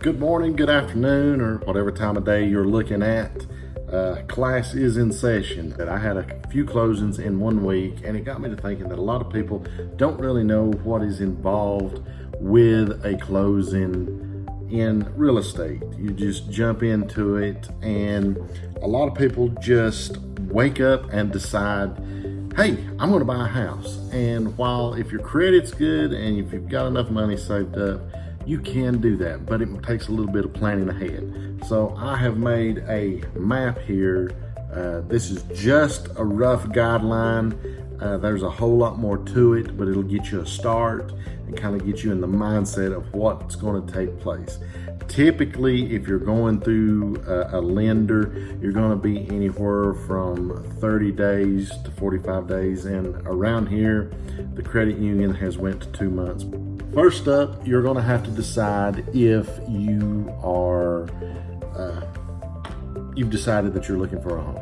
Good morning, good afternoon, or whatever time of day you're looking at. Class is in session. I had a few closings in 1 week, and it got me to thinking that a lot of people don't really know what is involved with a closing in real estate. You just jump into it, and a lot of people just wake up and decide, hey, I'm going to buy a house. And while if your credit's good and if you've got enough money saved up, you can do that, but it takes a little bit of planning ahead. So I have made a map here. This is just a rough guideline. There's a whole lot more to it, but it'll get you a start and kind of get you in the mindset of what's going to take place. Typically, if you're going through a lender, you're going to be anywhere from 30 days to 45 days. And around here, the credit union has went to 2 months. First up, you're going to have to decide if you are, you've decided that you're looking for a home.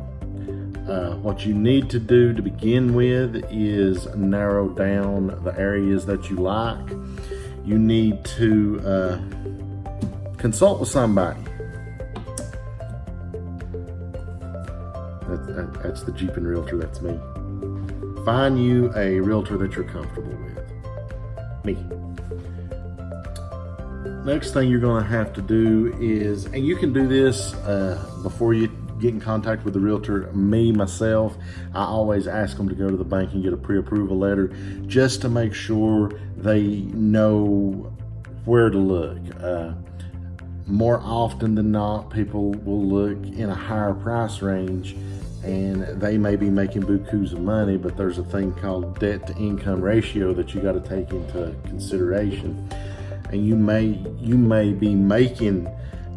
What you need to do to begin with is narrow down the areas that you like. You need to consult with somebody. That's the Jeep and Realtor, that's me. Find you a realtor that you're comfortable with. Me. Next thing you're going to have to do is, and you can do this before you get in contact with the realtor. Myself, I always ask them to go to the bank and get a pre-approval letter just to make sure they know where to look. More often than not, people will look in a higher price range and they may be making bukus of money, but there's a thing called debt to income ratio that you got to take into consideration. And you may be making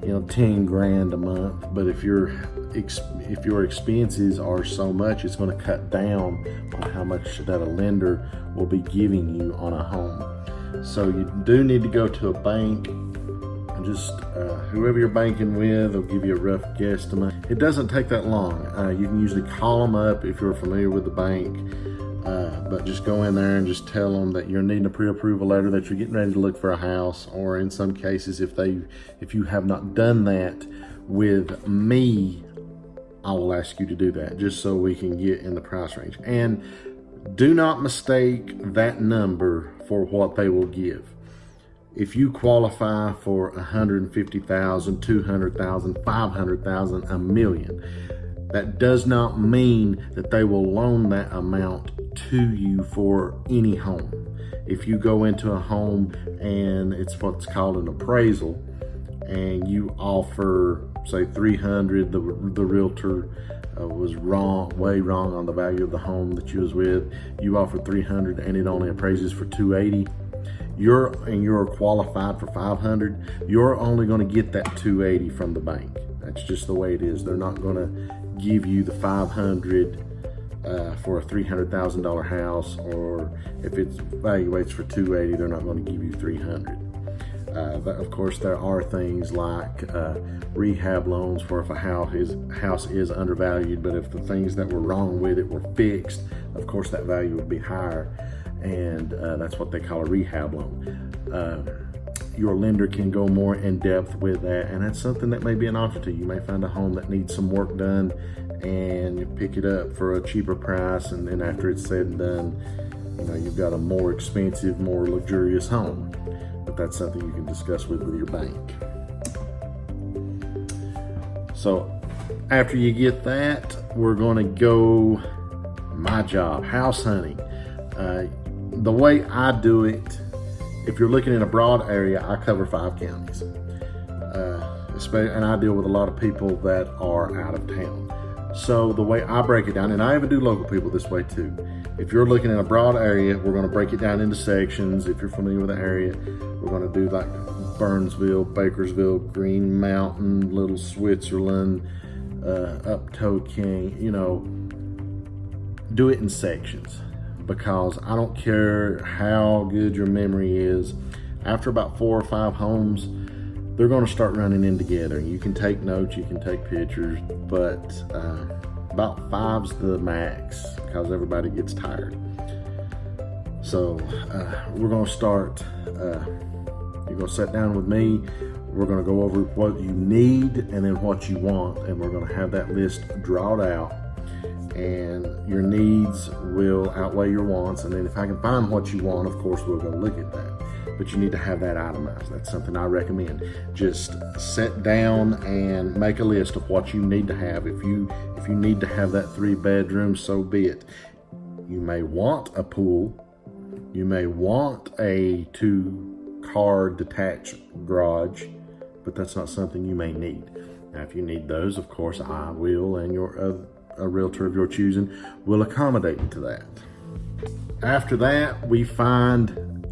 10 grand a month, but if your expenses are so much, it's going to cut down on how much that a lender will be giving you on a home. So you do need to go to a bank. Just whoever you're banking with will give you a rough guesstimate. It doesn't take that long. You can usually call them up if you're familiar with the bank, but just go in there and just tell them that you're needing a pre-approval letter, that you're getting ready to look for a house, or in some cases, if you have not done that with me, I will ask you to do that just so we can get in the price range. And do not mistake that number for what they will give. If you qualify for 150,000, 200,000, 500,000, $1 million, that does not mean that they will loan that amount to you for any home. If you go into a home and it's what's called an appraisal, and you offer, say, 300, the realtor was way wrong on the value of the home that you was with. You offer 300 and it only appraises for 280. You're qualified for 500, you're only going to get that 280 from the bank. That's just the way it is. They're not going to give you the 500 for a $300,000 house, or if it evaluates for 280, they're not going to give you 300. But of course, there are things like rehab loans where if a house is undervalued, but if the things that were wrong with it were fixed, of course that value would be higher. And that's what they call a rehab loan. Your lender can go more in depth with that, and that's something that may be an option to you. You may find a home that needs some work done and you pick it up for a cheaper price, and then after it's said and done, you've got a more expensive, more luxurious home. But that's something you can discuss with your bank. So after you get that, we're going to go my job, house hunting. The way I do it, if you're looking in a broad area, I cover 5 counties. And I deal with a lot of people that are out of town. So the way I break it down, and I even do local people this way too. If you're looking in a broad area, we're going to break it down into sections. If you're familiar with the area, we're going to do like Burnsville, Bakersville, Green Mountain, Little Switzerland, up King, do it in sections. Because I don't care how good your memory is, after about 4 or 5 homes, they're going to start running in together. You can take notes, you can take pictures, but about 5's the max because everybody gets tired. So we're going to start, you're going to sit down with me. We're going to go over what you need and then what you want, and we're going to have that list drawn out, and your needs will outweigh your wants. And then if I can find what you want, of course, we'll go look at that. But you need to have that itemized. That's something I recommend. Just sit down and make a list of what you need to have. If you need to have that 3 bedrooms, so be it. You may want a pool. You may want a 2-car detached garage, but that's not something you may need. Now, if you need those, of course, I will, and a realtor of your choosing will accommodate to that. After that, we find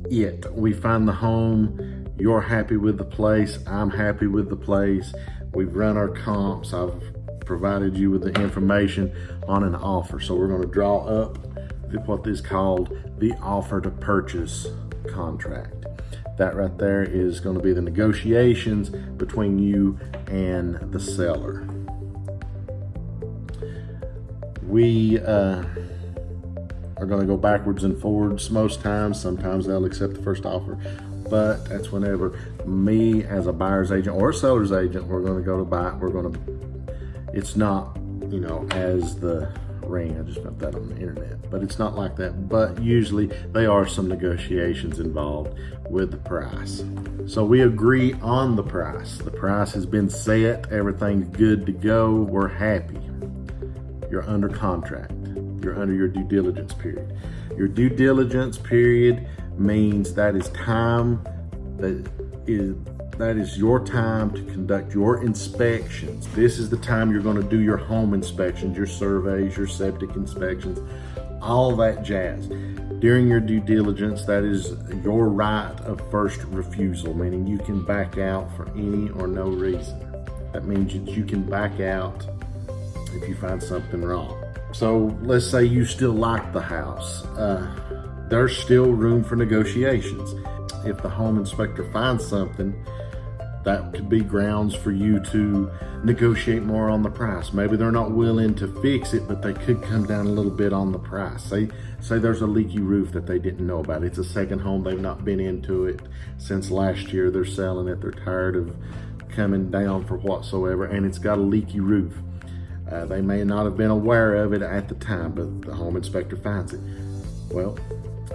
the home. You're happy with the place. I'm happy with the place. We've run our comps. I've provided you with the information on an offer. So we're going to draw up what is called the offer to purchase contract. That right there is going to be the negotiations between you and the seller. We are going to go backwards and forwards most times. Sometimes they'll accept the first offer, but that's whenever me as a buyer's agent or a seller's agent, we're going to go to buy. It's not, as the ring. I just found that on the internet, but it's not like that. But usually there are some negotiations involved with the price. So we agree on the price. The price has been set. Everything's good to go. We're happy. You're under contract. You're under your due diligence period. Your due diligence period means that is time that is your time to conduct your inspections. This is the time you're going to do your home inspections, your surveys, your septic inspections, all that jazz. During your due diligence, that is your right of first refusal, meaning you can back out for any or no reason. That means that you can back out if you find something wrong. So let's say you still like the house. There's still room for negotiations. If the home inspector finds something, that could be grounds for you to negotiate more on the price. Maybe they're not willing to fix it, but they could come down a little bit on the price. Say there's a leaky roof that they didn't know about. It's a second home. They've not been into it since last year. They're selling it. They're tired of coming down for whatsoever, and it's got a leaky roof. They may not have been aware of it at the time, but the home inspector finds it. Well,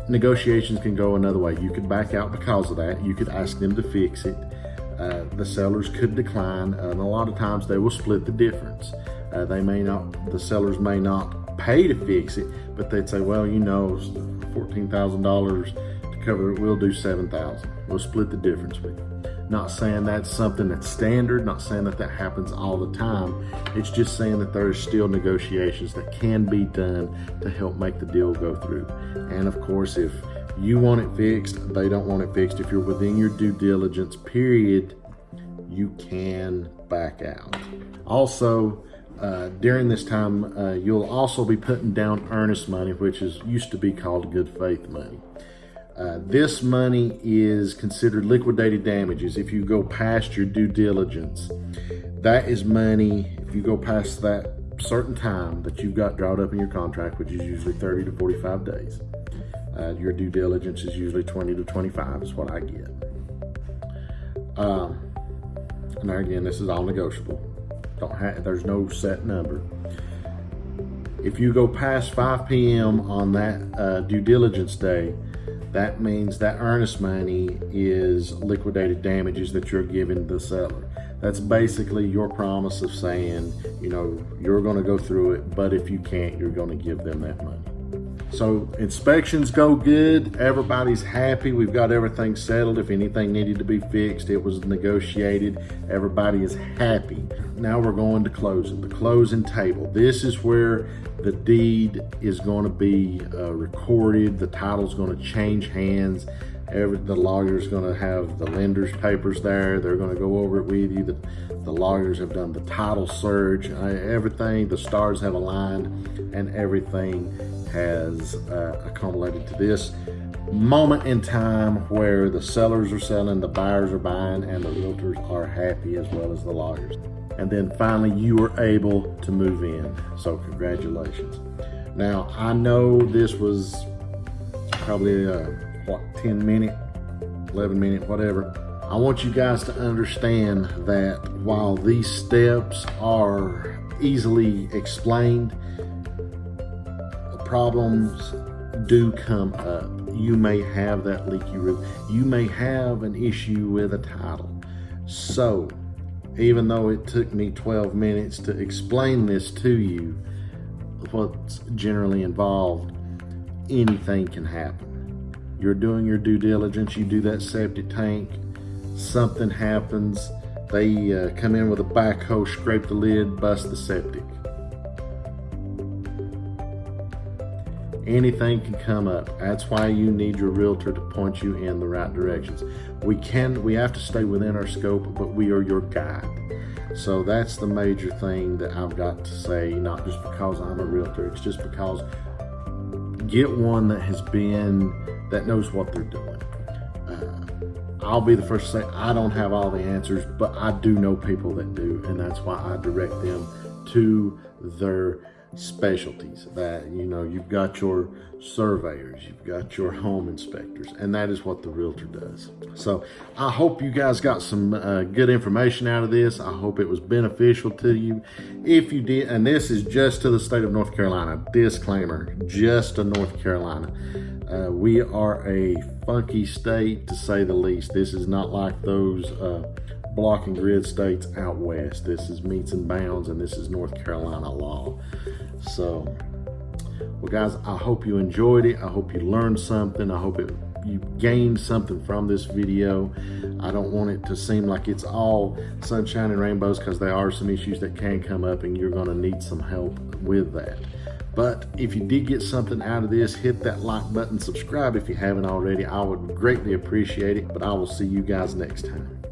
negotiations can go another way. You could back out because of that. You could ask them to fix it. The sellers could decline, and a lot of times they will split the difference. The sellers may not pay to fix it, but they'd say, well, $14,000 to cover it, we'll do $7,000. We'll split the difference with you. Not saying that's something that's standard, not saying that happens all the time. It's just saying that there are still negotiations that can be done to help make the deal go through. And of course, if you want it fixed, they don't want it fixed, if you're within your due diligence period, you can back out. Also, during this time, you'll also be putting down earnest money, which used to be called good faith money. This money is considered liquidated damages. If you go past your due diligence, that is money. If you go past that certain time that you've got drawn up in your contract, which is usually 30 to 45 days, your due diligence is usually 20 to 25 is what I get. Now again, this is all negotiable. There's no set number. If you go past 5 p.m. on that due diligence day, that means that earnest money is liquidated damages that you're giving the seller. That's basically your promise of saying, you're going to go through it, but if you can't, you're going to give them that money. So inspections go good. Everybody's happy. We've got everything settled. If anything needed to be fixed, it was negotiated. Everybody is happy. Now we're going to closing, the closing table. This is where the deed is going to be recorded. The title's going to change hands. The lawyer's going to have the lender's papers there. They're going to go over it with you. The lawyers have done the title search. Everything, the stars have aligned, and everything has accumulated to this moment in time where the sellers are selling, the buyers are buying, and the realtors are happy, as well as the lawyers. And then finally, you were able to move in. So congratulations. Now, I know this was probably 10 minute, 11 minute, whatever I want you guys to understand that while these steps are easily explained, problems do come up. You may have that leaky roof. You may have an issue with a title. So, even though it took me 12 minutes to explain this to you, what's generally involved, anything can happen. You're doing your due diligence, you do that septic tank, something happens, they come in with a backhoe, scrape the lid, bust the septic. Anything can come up. That's why you need your realtor to point you in the right directions. We have to stay within our scope, but we are your guide. So that's the major thing that I've got to say, not just because I'm a realtor, it's just because get one that knows what they're doing. I'll be the first to say I don't have all the answers, but I do know people that do, and that's why I direct them to their specialties. That, you know, you've got your surveyors, you've got your home inspectors, and that is what the realtor does. So I hope you guys got some good information out of this. I hope it was beneficial to you. If you did, and this is just to the state of North Carolina, disclaimer, just to North Carolina. We are a funky state, to say the least. This is not like those block and grid states out west. This is meets and bounds, and this is North Carolina law. So, well guys, I hope you enjoyed it. I hope you learned something. I hope you gained something from this video. I don't want it to seem like it's all sunshine and rainbows, because there are some issues that can come up and you're going to need some help with that. But if you did get something out of this, hit that like button, subscribe if you haven't already. I would greatly appreciate it, but I will see you guys next time.